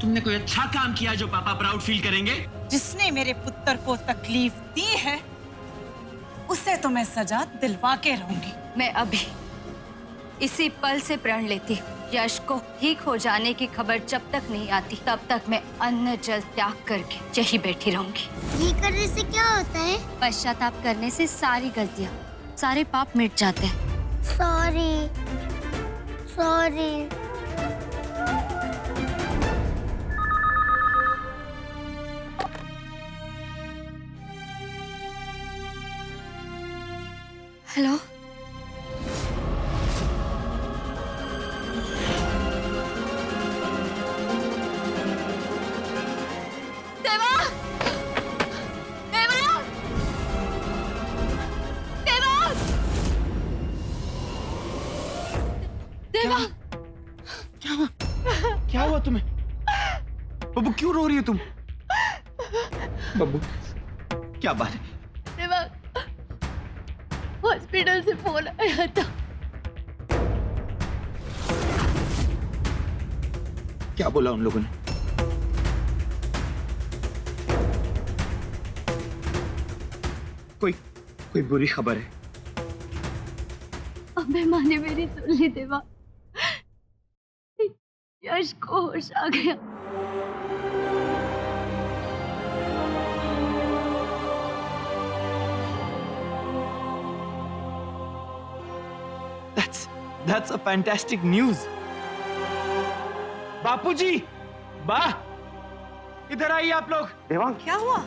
तुमने कोई अच्छा काम किया जो पापा प्राउड फील करेंगे? जिसने मेरे पुत्र को तकलीफ दी है उसे तो मैं सजा दिलवा के रहूंगी। मैं अभी इसी पल से प्रण लेती हूँ। यश को ठीक हो जाने की खबर जब तक नहीं आती तब तक मैं अन्न जल त्याग करके यही बैठी रहूंगी। ये करने से क्या होता है? पश्चाताप करने से सारी गलतियाँ, सारे पाप मिट जाते हैं। Sorry sorry. हेलो, देवा, देवा, देवा, देवा। क्या हुआ तुम्हें? बब्बू क्यों रो रही हो तुम? बब्बू क्या बात है? देवा, हॉस्पिटल से फोन आया था। क्या बोला उन लोगों ने? कोई बुरी खबर है? अबे माँ ने मेरी सुन ली देवा। यश को होश आ गया। That's a fantastic news. बापूजी, बा, इधर आइए आप लोग। देवांग, क्या हुआ?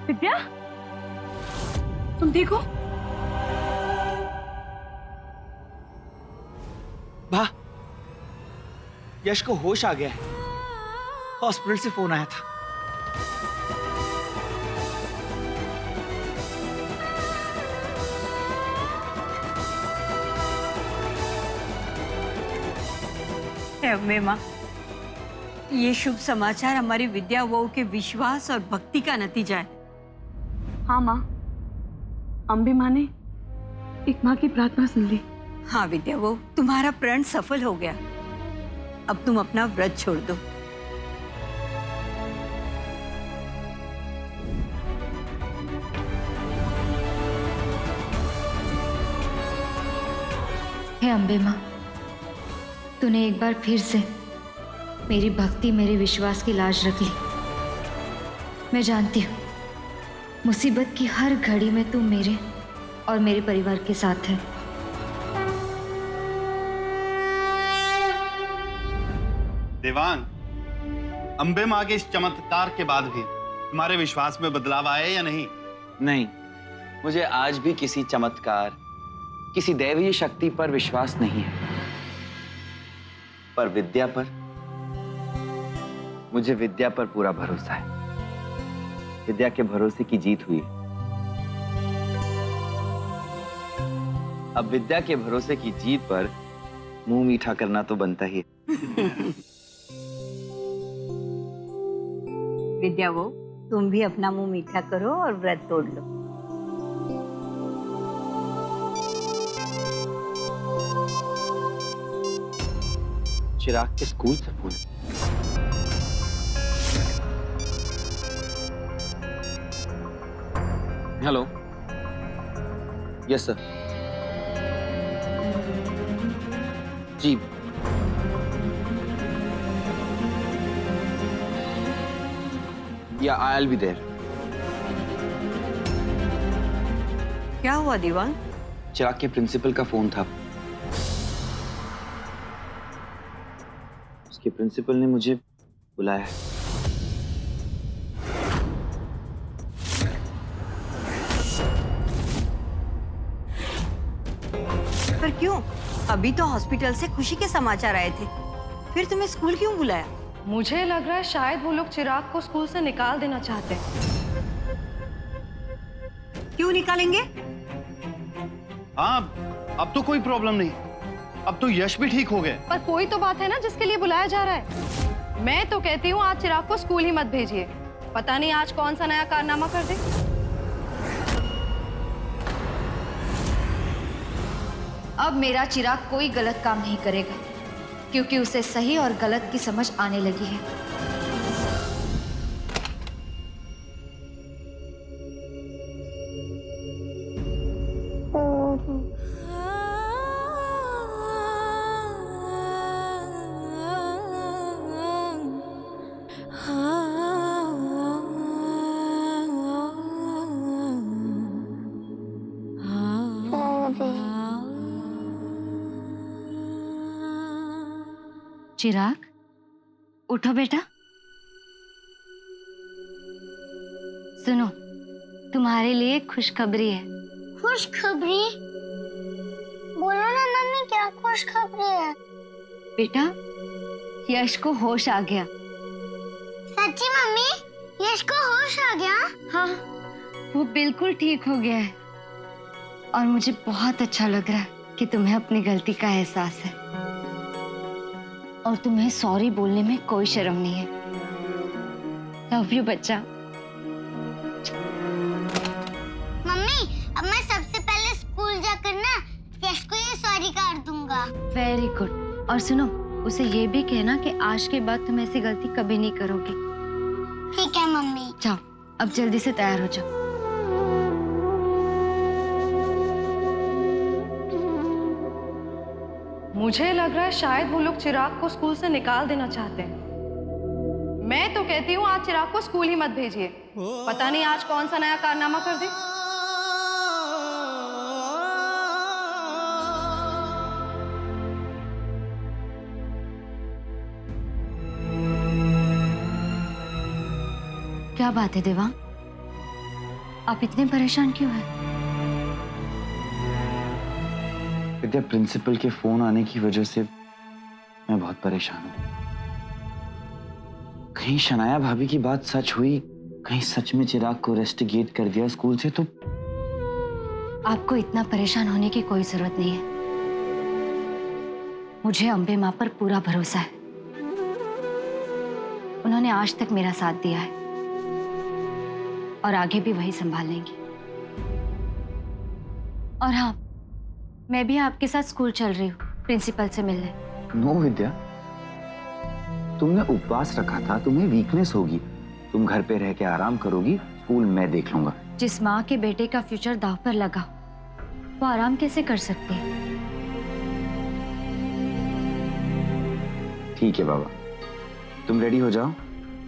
विद्या, तुम देखो। बा, यश को होश आ गया है। हॉस्पिटल से फोन आया था। अम्बे माँ, ये शुभ समाचार हमारी विद्या बहू के विश्वास और भक्ति का नतीजा है। हाँ माँ, अम्बे माँ ने एक माँ की प्रार्थना सुन ली। हाँ विद्या बहू, तुम्हारा प्रण सफल हो गया। अब तुम अपना व्रत छोड़ दो। हे अम्बे माँ, तूने एक बार फिर से मेरी भक्ति, मेरे विश्वास की लाज रख ली। मैं जानती हूँ मुसीबत की हर घड़ी में तू मेरे और मेरे परिवार के साथ है। देवांग, अम्बे माँ के इस चमत्कार के बाद भी तुम्हारे विश्वास में बदलाव आया या नहीं? नहीं, मुझे आज भी किसी चमत्कार, किसी दैवीय शक्ति पर विश्वास नहीं है, पर विद्या पर, मुझे विद्या पर पूरा भरोसा है। विद्या के भरोसे की जीत हुई। अब विद्या के भरोसे की जीत पर मुंह मीठा करना तो बनता ही है। विद्या बहू, तुम भी अपना मुंह मीठा करो और व्रत तोड़ लो। चिराग के स्कूल से फोन। Hello, yes sir. जी, yeah I will be there. क्या हुआ दीवान? चिराग के प्रिंसिपल का फोन था। उसके प्रिंसिपल ने मुझे बुलाया है। पर क्यों? अभी तो हॉस्पिटल से खुशी के समाचार आए थे, फिर तुम्हें स्कूल क्यों बुलाया? मुझे लग रहा है शायद वो लोग चिराग को स्कूल से निकाल देना चाहते हैं। क्यों निकालेंगे? हाँ, अब तो कोई प्रॉब्लम नहीं। अब तो यश भी ठीक हो गए। पर कोई तो बात है ना जिसके लिए बुलाया जा रहा है। मैं तो कहती हूँ आज चिराग को स्कूल ही मत भेजिए। पता नहीं आज कौन सा नया कारनामा कर दे। अब मेरा चिराग कोई गलत काम नहीं करेगा। क्योंकि उसे सही और गलत की समझ आने लगी है। चिराग, उठो बेटा। सुनो, तुम्हारे लिए खुशखबरी है। खुशखबरी? बोलो ना मम्मी, क्या खुशखबरी है? बेटा, यश को होश आ गया। सच्ची मम्मी? यश को होश आ गया? हाँ, वो बिल्कुल ठीक हो गया है और मुझे बहुत अच्छा लग रहा है कि तुम्हें अपनी गलती का एहसास है और तुम्हें सॉरी बोलने में कोई शर्म नहीं है। लव यू बच्चा। मम्मी, अब मैं सबसे पहले स्कूल जाकर ना यश को ये सॉरी कर दूंगा। Very good. और सुनो, उसे ये भी कहना कि आज के बाद तुम ऐसी गलती कभी नहीं करोगे। ठीक है मम्मी। जाओ, अब जल्दी से तैयार हो जाओ। मुझे लग रहा है शायद वो लोग चिराग को स्कूल से निकाल देना चाहते हैं। मैं तो कहती हूँ आज चिराग को स्कूल ही मत भेजिए। पता नहीं आज कौन सा नया कारनामा कर दे। क्या बात है देवांग, आप इतने परेशान क्यों हैं? विद्या, प्रिंसिपल के फोन आने की वजह से मैं बहुत परेशान हूँ। कहीं शनाया भाभी की बात सच हुई, कहीं सच में चिराग को रेस्टिगेट कर दिया स्कूल से, तो आपको इतना परेशान होने की कोई जरूरत नहीं है। मुझे अम्बे माँ पर पूरा भरोसा है। उन्होंने आज तक मेरा साथ दिया है और आगे भी वही संभाल लेंगी। और हाँ, मैं भी आपके साथ स्कूल चल रही हूँ प्रिंसिपल से मिलने। नो विद्या, तुमने उपवास रखा था, तुम्हें वीकनेस होगी। तुम घर पे रह के आराम करोगी, स्कूल मैं देख लूंगा। जिस माँ के बेटे का फ्यूचर दांव पर लगा, वो आराम कैसे कर सकती है? ठीक है बाबा, तुम रेडी हो जाओ,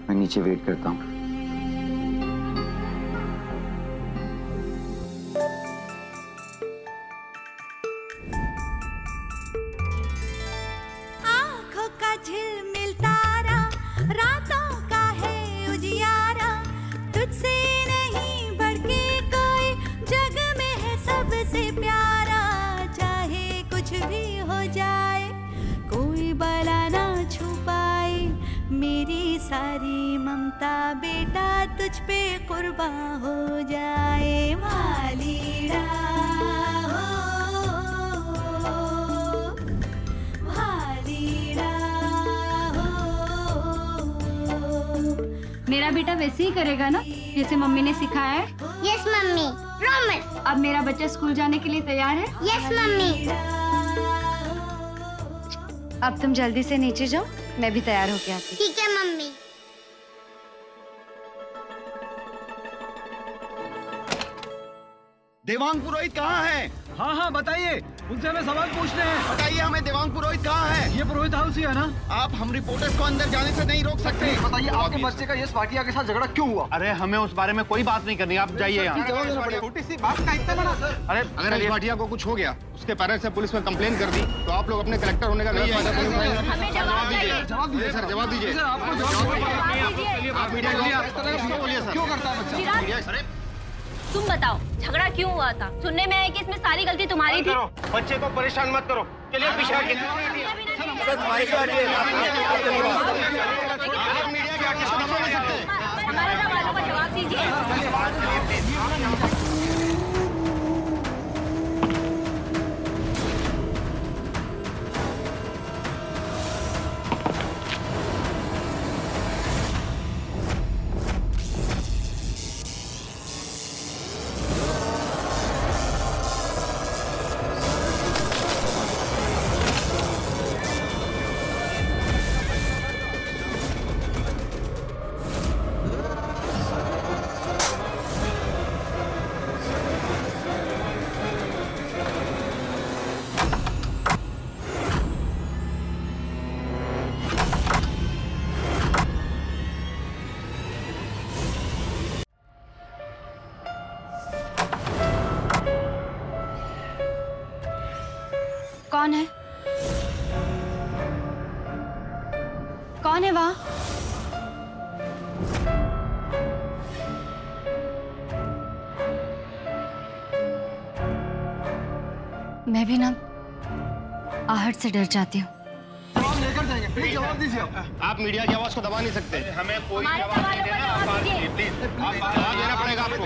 मैं नीचे वेट करता हूँ। आँखों का झिलमिल तारा, रातों का है उजियारा, तुझसे नहीं बढ़ के कोई जग में है सबसे प्यारा। चाहे कुछ भी हो जाए, कोई बला ना छू पाए, मेरी सारी ममता बेटा तुझ पे कुर्बान हो जाए। वालीड़ा मेरा बेटा वैसे ही करेगा ना जैसे मम्मी ने सिखाया है? Yes mummy, promise. अब मेरा बच्चा स्कूल जाने के लिए तैयार है? Yes mummy. अब तुम जल्दी से नीचे जाओ, मैं भी तैयार होके आती हूँ। ठीक है मम्मी। देवांग पुरोहित कहाँ है? हाँ हाँ बताइए, उनसे हमें सवाल पूछने हैं। बताइए हमें, देवांग पुरोहित कहाँ है? ये पुरोहित हाउस ही है ना? आप हम रिपोर्टर्स को अंदर जाने से नहीं रोक सकते। बताइए, आपके बच्चे का यश भाटिया के साथ झगड़ा क्यों हुआ? अरे हमें उस बारे में कोई बात नहीं करनी, आप जाइए यहाँ। छोटी सी बात का इतना बड़ा सर। अरे अगर यश भाटिया को कुछ हो गया, उसके पेरेंट्स ने पुलिस में कंप्लेन कर दी, तो आप लोग अपने कलेक्टर होने का नहीं है। जवाब दीजिए सर, जवाब दीजिए। आप मीडिया बोलिए सर, क्यों करता है बच्चा? तुम बताओ, झगड़ा क्यों हुआ था? सुनने में आया कि इसमें सारी गलती तुम्हारी थी। बच्चे को परेशान मत करो, चलिए पीछे हटिए। हमारे सवालों का जवाब दीजिए। कौन है? कौन है वहां? मैं भी ना आहट से डर जाती हूँ। जवाब दीजिए। आप मीडिया की आवाज को दबा नहीं सकते। हमें कोई जवाब नहीं देना। आप बात कीजिए प्लीज। आप जवाब देना पड़ेगा आपको।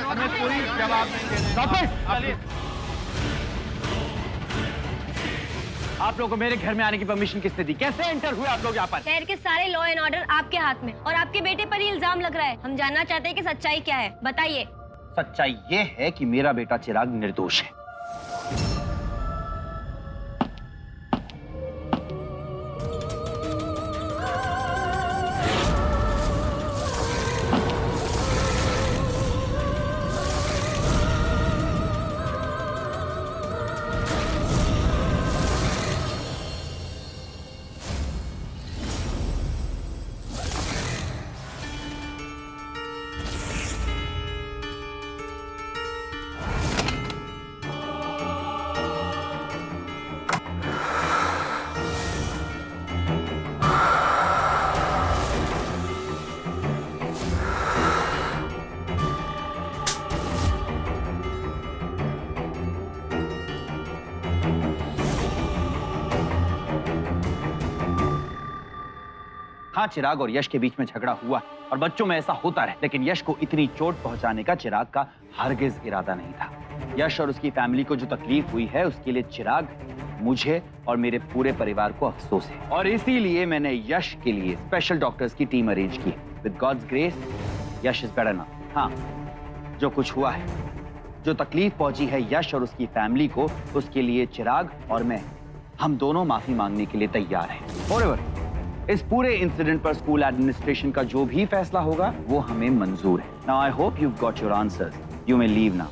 हमें कोई जवाब नहीं देना। आप लोगों को मेरे घर में आने की परमिशन किसने दी? कैसे एंटर हुए आप लोग यहाँ पर? शहर के सारे लॉ एंड ऑर्डर आपके हाथ में और आपके बेटे पर ही इल्जाम लग रहा है। हम जानना चाहते हैं कि सच्चाई क्या है, बताइए। सच्चाई ये है कि मेरा बेटा चिराग निर्दोष है। हाँ, चिराग और यश के बीच में झगड़ा हुआ और बच्चों में ऐसा होता रहे, लेकिन यश को इतनी चोट पहुंचाने का चिराग का हरगिज इरादा नहीं था। यश और उसकी फैमिली को जो तकलीफ हुई है उसके लिए चिराग, मुझे और मेरे पूरे परिवार को अफसोस है और इसीलिए मैंने यश के लिए स्पेशल डॉक्टर्स की टीम अरेंज की। With God's grace Yash is better now. हाँ, जो कुछ हुआ है, जो तकलीफ पहुंची है यश और उसकी फैमिली को, उसके लिए चिराग और मैं, हम दोनों माफी मांगने के लिए तैयार हैं। फॉरएवर इस पूरे इंसिडेंट पर स्कूल एडमिनिस्ट्रेशन का जो भी फैसला होगा वो हमें मंजूर है। Now I hope you got your answers. You may leave now.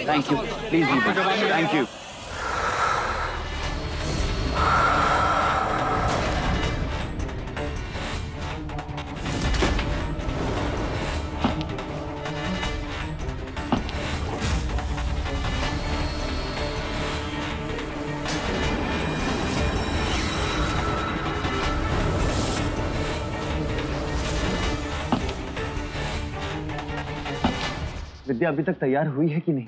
Thank you. Please leave. Thank you. Vidya अभी तक तैयार हुई है कि नहीं?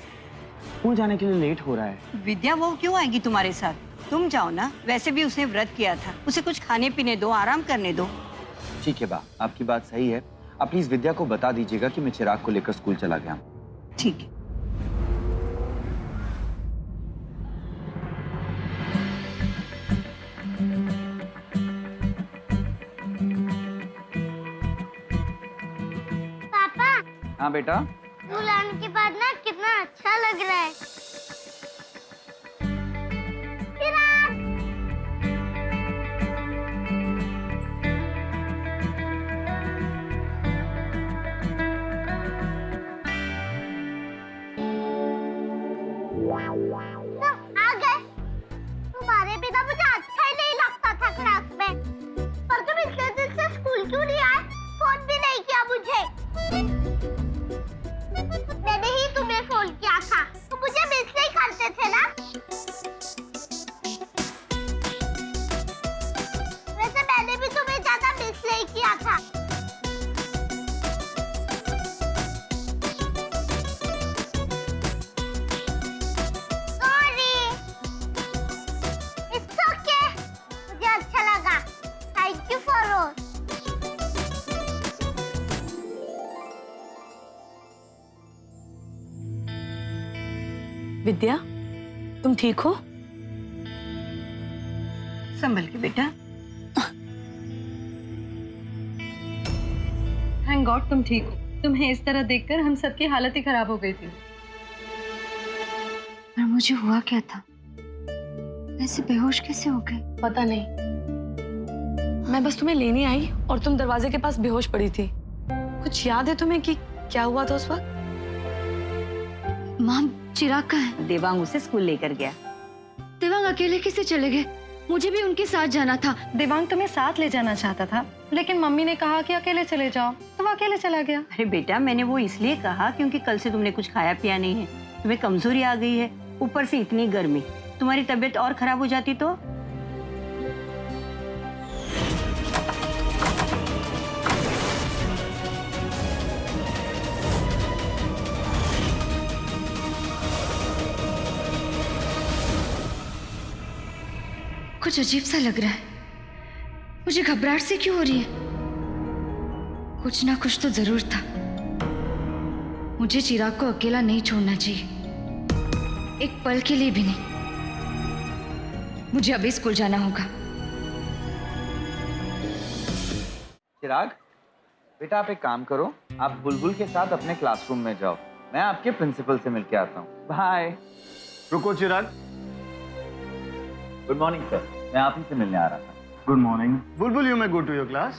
स्कूल जाने के लिए लेट हो रहा है। विद्या वो क्यों आएगी तुम्हारे साथ? तुम जाओ ना, वैसे भी उसने व्रत किया था। उसे कुछ खाने पीने दो, आराम करने दो। ठीक है बा, आपकी बात सही है। आप प्लीज विद्या को बता दीजिएगा कि मैं चिराग को लेकर स्कूल चला गया हूँ। ठीक है। पापा, हाँ बेटा। स्कूल आने के बाद ना कितना अच्छा लग रहा है। चिराग! तुम आ गए। तुम्हारे बिना मुझे अच्छा ही नहीं लगता था क्लास में। पर तुम इतने दिन से स्कूल क्यों नहीं आए? फोन भी नहीं किया मुझे। मैंने ही तुम्हें फोन किया था। तुम मुझे मिस नहीं करते थे ना? वैसे मैंने भी तुम्हें ज्यादा मिस नहीं किया था। सॉरी। It's okay. मुझे अच्छा लगा। थैंक यू फॉर रोज। विद्या, तुम ठीक हो? संभल के बेटा। थैंक गॉड तुम ठीक हो। तुम्हें इस तरह देखकर हम सबकी हालत ही खराब हो गई थी। पर मुझे हुआ क्या था? ऐसे बेहोश कैसे हो गए? पता नहीं, मैं बस तुम्हें लेने आई और तुम दरवाजे के पास बेहोश पड़ी थी। कुछ याद है तुम्हें कि क्या हुआ था उस वक्त? माम, चिराग कहाँ है? देवांग उसे स्कूल लेकर गया। देवांग अकेले कैसे चले गए? मुझे भी उनके साथ जाना था। देवांग तुम्हें साथ ले जाना चाहता था, लेकिन मम्मी ने कहा कि अकेले चले जाओ, तो वो अकेले चला गया। अरे बेटा, मैंने वो इसलिए कहा क्योंकि कल से तुमने कुछ खाया पिया नहीं है, तुम्हें कमजोरी आ गई है, ऊपर से इतनी गर्मी, तुम्हारी तबीयत और खराब हो जाती तो। कुछ अजीब सा लग रहा है। मुझे घबराहट से क्यों हो रही है? कुछ ना कुछ तो जरूर था। मुझे चिराग को अकेला नहीं छोड़ना चाहिए, एक पल के लिए भी नहीं। मुझे अभी स्कूल जाना होगा। चिराग बेटा, आप एक काम करो, आप बुलबुल के साथ अपने क्लासरूम में जाओ, मैं आपके प्रिंसिपल से मिलके आता हूँ। बाय। रुको चिराग। गुड मॉर्निंग सर, मैं आप ही से मिलने आ रहा था। Good morning. Bulbul, you may go to your class.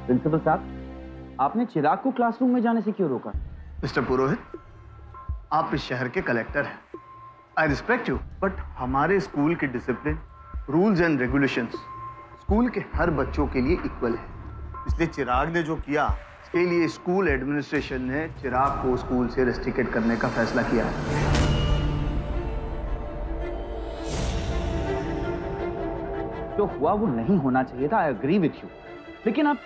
Principal साहब, आपने चिराग को क्लासरूम में जाने से क्यों रोका? मिस्टर पुरोहित, आप इस शहर के कलेक्टर हैं। आई रिस्पेक्ट यू, बट हमारे स्कूल के discipline, rules and regulations school के हर बच्चों के लिए इक्वल है। इसलिए चिराग ने जो किया, इसके लिए स्कूल एडमिनिस्ट्रेशन ने चिराग को स्कूल से रेस्ट्रिकेट करने का फैसला किया है। जो हुआ वो नहीं होना चाहिए था, आई एग्री विथ यू, लेकिन आप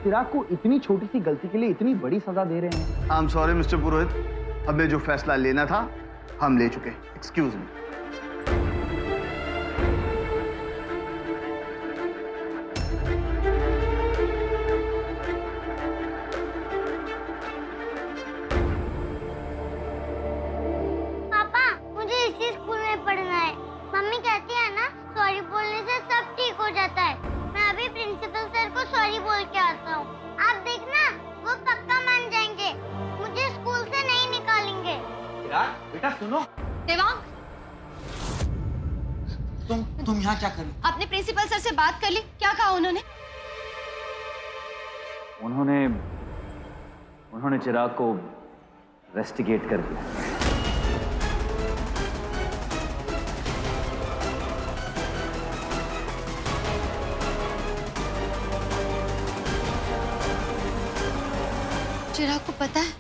चिराग को इतनी छोटी सी गलती के लिए इतनी बड़ी सजा दे रहे हैं। आई एम सॉरी मिस्टर पुरोहित, हमें जो फैसला लेना था हम ले चुके। Excuse me. पापा, मुझे इसी स्कूल में पढ़ना है। मम्मी कहती है ना, सॉरी बोलने से सब ठीक हो जाता है। मैं अभी प्रिंसिपल सर को सॉरी बोल के आता हूँ। आप देखना, वो पक्का मान जाएंगे, मुझे स्कूल से नहीं निकालेंगे। चिराग बेटा सुनो। देवांग, तुम यहाँ क्या कर रही? आपने प्रिंसिपल सर से बात कर ली? क्या कहा उन्होंने? उन्होंने चिराग को रेस्टिकेट कर दिया। चिराग को पता है?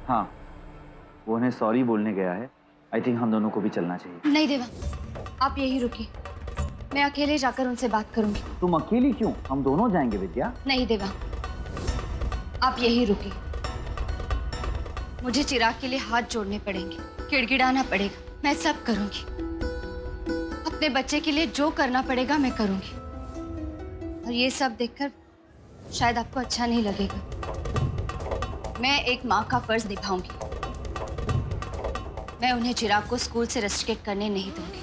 हाँ, वो उन्हें सॉरी बोलने गया है। आई थिंक हम दोनों को भी चलना चाहिए। नहीं देवा, आप यही रुकिए, मैं अकेले जाकर उनसे बात करूंगी। तुम अकेली क्यों? हम दोनों जाएंगे विद्या। नहीं देवा, आप यही रुकिए। मुझे चिराग के लिए हाथ जोड़ने पड़ेंगे, गिड़गिड़ाना पड़ेगा, मैं सब करूंगी। अपने बच्चे के लिए जो करना पड़ेगा मैं करूंगी। और ये सब देखकर शायद आपको अच्छा नहीं लगेगा, मैं एक माँ का फर्ज निभाऊंगी। मैं उन्हें चिराग को स्कूल से रेस्ट्रिकेट करने नहीं दूंगी।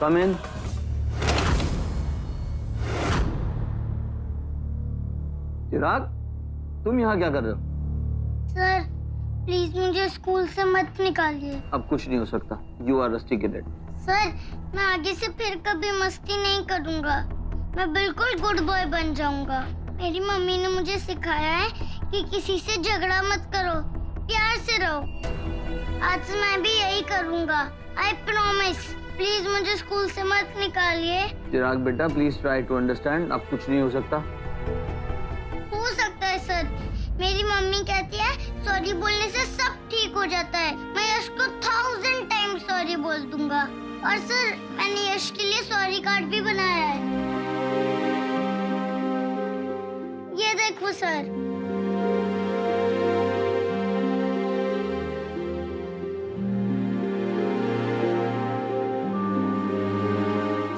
Come in. चिराग, तुम यहाँ क्या कर रहे हो? सर, प्लीज मुझे स्कूल से मत निकालिए। अब कुछ नहीं हो सकता। You are restricted. सर, मैं आगे से फिर कभी मस्ती नहीं करूँगा। मैं बिल्कुल गुड बॉय बन जाऊँगा। मेरी मम्मी ने मुझे सिखाया है कि किसी से झगड़ा मत करो, प्यार से रहो। आज से मैं भी यही करूँगा। I promise. प्लीज मुझे स्कूल से मत निकालिए। चिराग बेटा, प्लीज ट्राई टू अंडरस्टैंड। अब कुछ नहीं हो सकता। हो सकता है सर। मेरी मम्मी कहती है सॉरी बोलने से सब ठीक हो जाता है। मैं यश को 1000 टाइम सॉरी बोल दूंगा। और सर, मैंने यश के लिए सॉरी कार्ड भी बनाया है। ये देखो सर।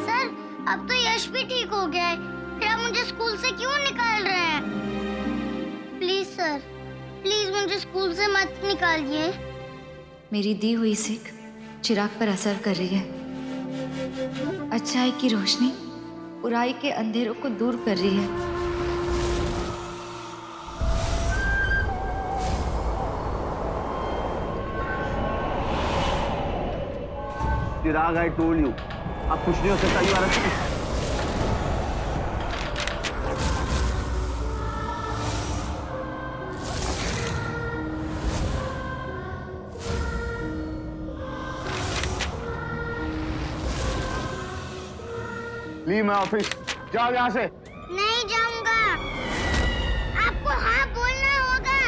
सर, अब तो यश भी ठीक हो गया है, फिर आप मुझे स्कूल से क्यों निकाल रहे हैं? प्लीज सर, प्लीज मुझे स्कूल से मत निकालिए। मेरी दी हुई सीख चिराग पर असर कर रही है। अच्छाई की रोशनी बुराई के अंधेरों को दूर कर रही है। चिराग, आई टोल्ड यू, आप कुछ नहीं हो सकता। यू आर ली मैं ऑफिस, जाओ यहाँ से। नहीं जाऊंगा, आपको हाँ बोलना होगा।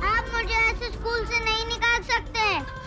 आप मुझे ऐसे स्कूल से नहीं निकाल सकते।